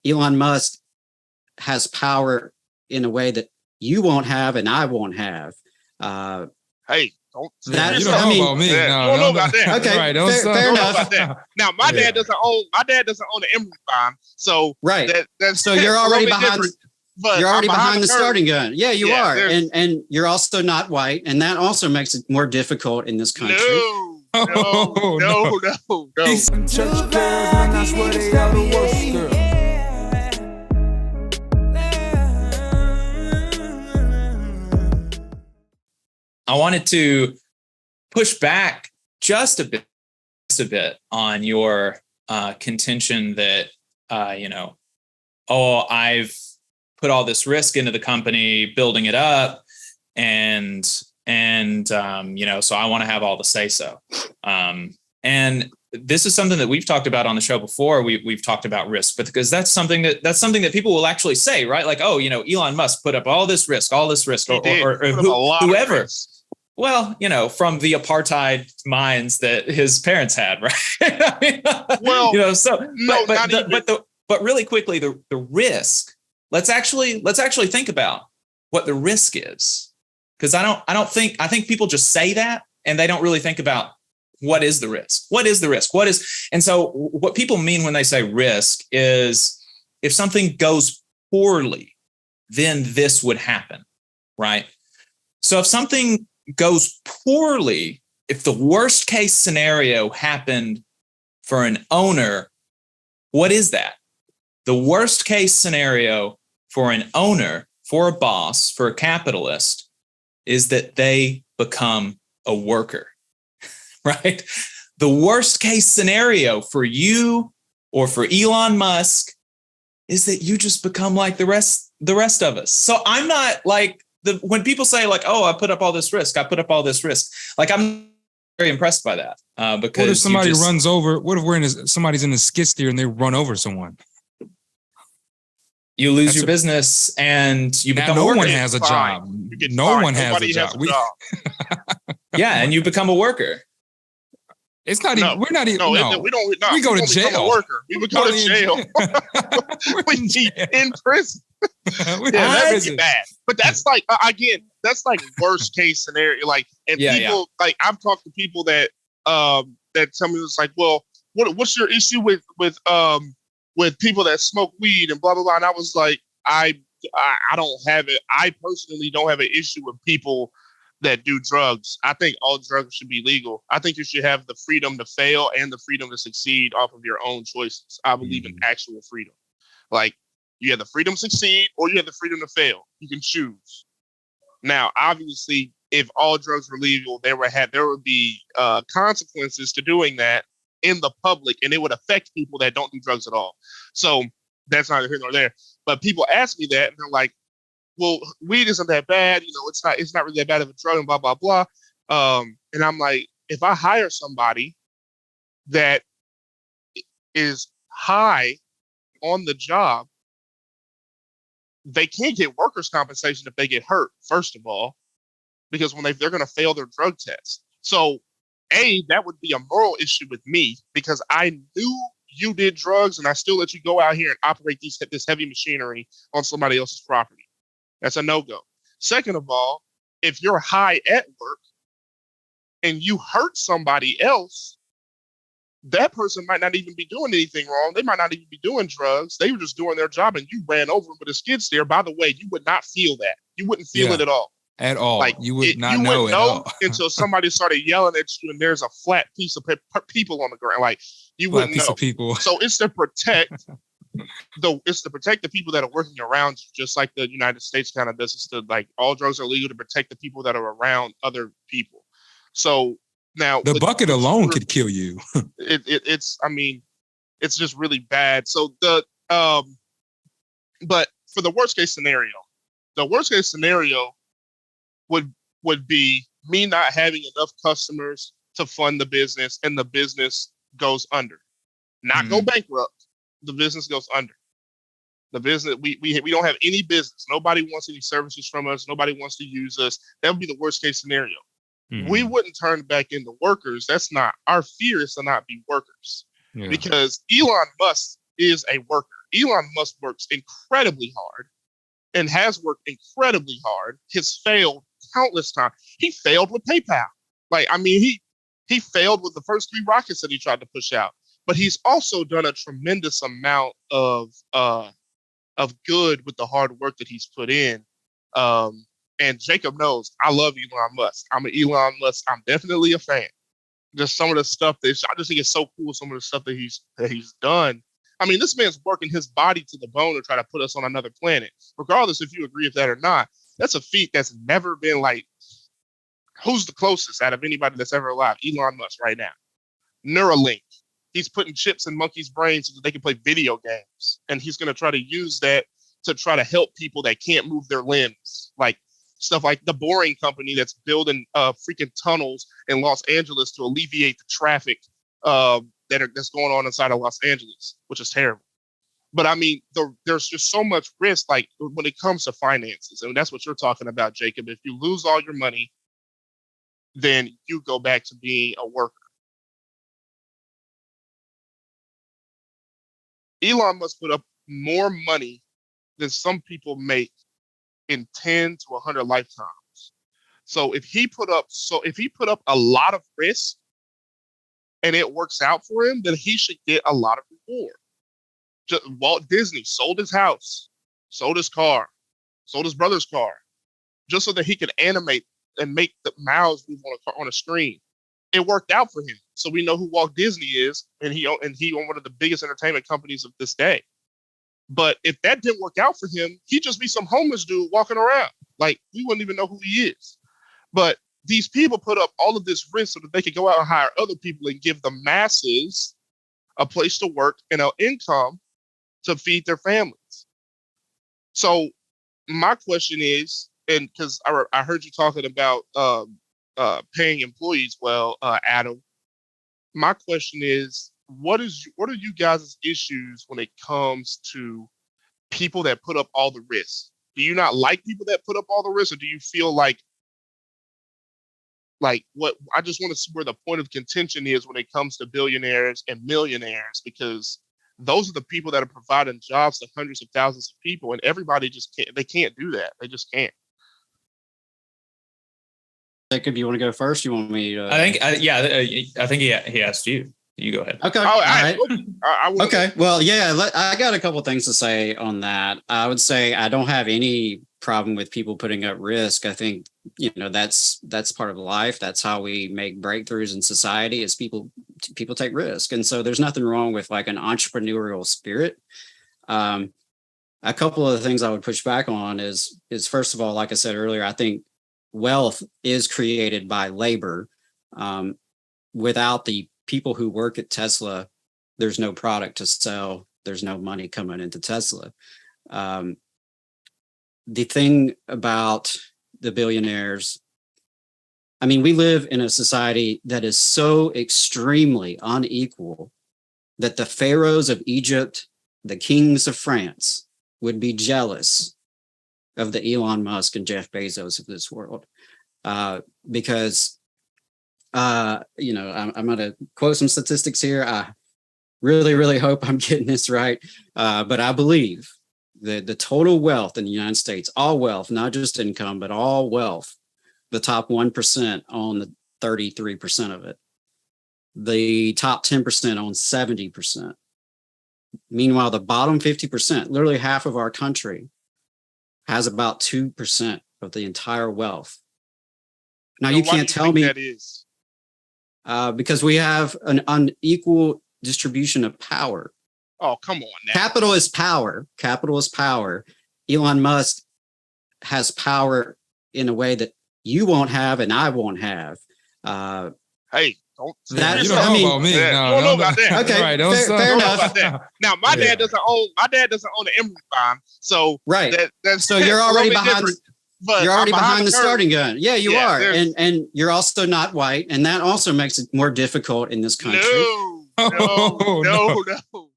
Elon Musk has power in a way that you won't have and I won't have. Hey, don't. You don't know about me. Yeah, No, you don't know about that. Okay, right, fair enough. About that. Now, my dad doesn't own an Emerald bomb, so right. That's so you're already behind. But you're already behind the starting gun. Yeah, you are, there's- and you're also not white, and that also makes it more difficult in this country. No. Church girls, man, that's where they are the worst girls. I wanted to push back just a bit on your contention that, I've put all this risk into the company, building it up, and so I want to have all the say so. And this is something that we've talked about on the show before. We've talked about risk, but because that's something that people will actually say, right? Like, Elon Musk put up all this risk, or whoever. Well, from the apartheid minds that his parents had, right? But really quickly, the risk. Let's actually think about what the risk is, because I think people just say that and they don't really think about what is the risk. What is the risk? And so what people mean when they say risk is if something goes poorly, then this would happen, right? So if something goes poorly, if the worst case scenario happened for an owner, what is that? The worst case scenario for an owner, for a boss, for a capitalist, is that they become a worker, right? The worst case scenario for you or for Elon Musk is that you just become like the rest of us. So I'm not like, when people say like, I put up all this risk, like I'm very impressed by that. Because what if somebody runs over? What if somebody's in a skid steer and they run over someone? You lose your business and you become a worker. No one has a job. No one has a job. Yeah, and you become a worker. It's not even. We're not even. No, we don't. We go to jail. We would go to jail. We be in prison. That's bad. But that's like that's like worst case scenario. Like, and people like I've talked to people that tell me it's like, well, what's your issue with people that smoke weed and blah blah blah. And I was like, I don't have it. I personally don't have an issue with people that do drugs. I think all drugs should be legal. I think you should have the freedom to fail and the freedom to succeed off of your own choices. I believe in actual freedom. Like, you have the freedom to succeed or you have the freedom to fail. You can choose. Now, obviously, if all drugs were legal, there would be consequences to doing that in the public, and it would affect people that don't do drugs at all. So that's neither here nor there. But people ask me that, and they're like, well, weed isn't that bad. It's not really that bad of a drug and blah, blah, blah. And I'm like, if I hire somebody that is high on the job, they can't get workers' compensation if they get hurt, first of all, because they're going to fail their drug test. So that would be a moral issue with me because I knew you did drugs and I still let you go out here and operate this heavy machinery on somebody else's property. That's a no-go. Second of all, if you're high at work and you hurt somebody else, that person might not even be doing anything wrong. They might not even be doing drugs. They were just doing their job and you ran over them with a skid steer. By the way, you would not feel that. You wouldn't feel it at all. At all. Like, you would not know at all. Until somebody started yelling at you and there's a flat piece of people on the ground. Like, you wouldn't know. People. So it's to protect the people that are working around you, just like the United States kind of does. It's to, like, all drugs are legal to protect the people that are around other people. So now the bucket alone could kill you. It's just really bad. So but for the worst case scenario would be me not having enough customers to fund the business and the business goes under. Not go bankrupt. The business goes under. The business, we don't have any business. Nobody wants any services from us. Nobody wants to use us. That would be the worst case scenario. We wouldn't turn back into workers. That's not our fear, is to not be workers. Because Elon Musk is a worker. Elon Musk works incredibly hard and has worked incredibly hard. Has failed countless times. He failed with PayPal. Like, I mean, he failed with the first 3 rockets that he tried to push out. But he's also done a tremendous amount of good with the hard work that he's put in. And Jacob knows I love Elon Musk. I'm an Elon Musk. I'm definitely a fan. Just some of the stuff I just think it's so cool. Some of the stuff that he's done. I mean, this man's working his body to the bone to try to put us on another planet. Regardless if you agree with that or not, that's a feat that's never been like. Who's the closest out of anybody that's ever alive? Elon Musk right now. Neuralink. He's putting chips in monkeys' brains so that they can play video games. And he's going to try to use that to try to help people that can't move their limbs. Like stuff like the Boring Company that's building freaking tunnels in Los Angeles to alleviate the traffic that's going on inside of Los Angeles, which is terrible. But I mean, there's just so much risk, like when it comes to finances. And that's what you're talking about, Jacob. If you lose all your money, then you go back to being a worker. Elon Musk put up more money than some people make in 10 to 100 lifetimes. So if he put up a lot of risk and it works out for him, then he should get a lot of reward. Walt Disney sold his house, sold his car, sold his brother's car, just so that he could animate and make the mouths move on a screen. It worked out for him. So we know who Walt Disney is, and he owned one of the biggest entertainment companies of this day. But if that didn't work out for him, he'd just be some homeless dude walking around. Like, we wouldn't even know who he is. But these people put up all of this risk so that they could go out and hire other people and give the masses a place to work and an income to feed their families. So my question is, and because I heard you talking about paying employees well, Adam. My question is, what are you guys' issues when it comes to people that put up all the risks? Do you not like people that put up all the risks, or do you feel like what? I just want to see where the point of contention is when it comes to billionaires and millionaires, because those are the people that are providing jobs to hundreds of thousands of people, and everybody just can't. They can't do that. They just can't. Jacob, you want to go first? You want me? I think he asked you. You go ahead. Okay. Oh, all right. Okay. Well, yeah, I got a couple things to say on that. I would say I don't have any problem with people putting up risk. I think, that's part of life. That's how we make breakthroughs in society, is people take risk. And so there's nothing wrong with like an entrepreneurial spirit. A couple of the things I would push back on is first of all, like I said earlier, I think wealth is created by labor. Without the people who work at Tesla, there's no product to sell. There's no money coming into Tesla. The thing about the billionaires, I mean, we live in a society that is so extremely unequal that the pharaohs of Egypt, the kings of France would be jealous of the Elon Musk and Jeff Bezos of this world. Because I'm going to quote some statistics here. I really, really hope I'm getting this right. But I believe that the total wealth in the United States, all wealth, not just income, but all wealth, the top 1% own the 33% of it. The top 10% own 70%. Meanwhile, the bottom 50%, literally half of our country, has about 2% of the entire wealth. Now, you can't tell me that is because we have an unequal distribution of power. Oh, come on now. Capital is power. Capital is power. Elon Musk has power in a way that you won't have and I won't have. Hey, don't that, you don't know about me. Yeah, no, don't know about that. Okay, right, fair enough. About that. Now, my dad doesn't own the Emerald Bomb, so right. That's so you're already behind. But you're already behind the starting gun. Yeah, you are, there's- and you're also not white, and that also makes it more difficult in this country. No.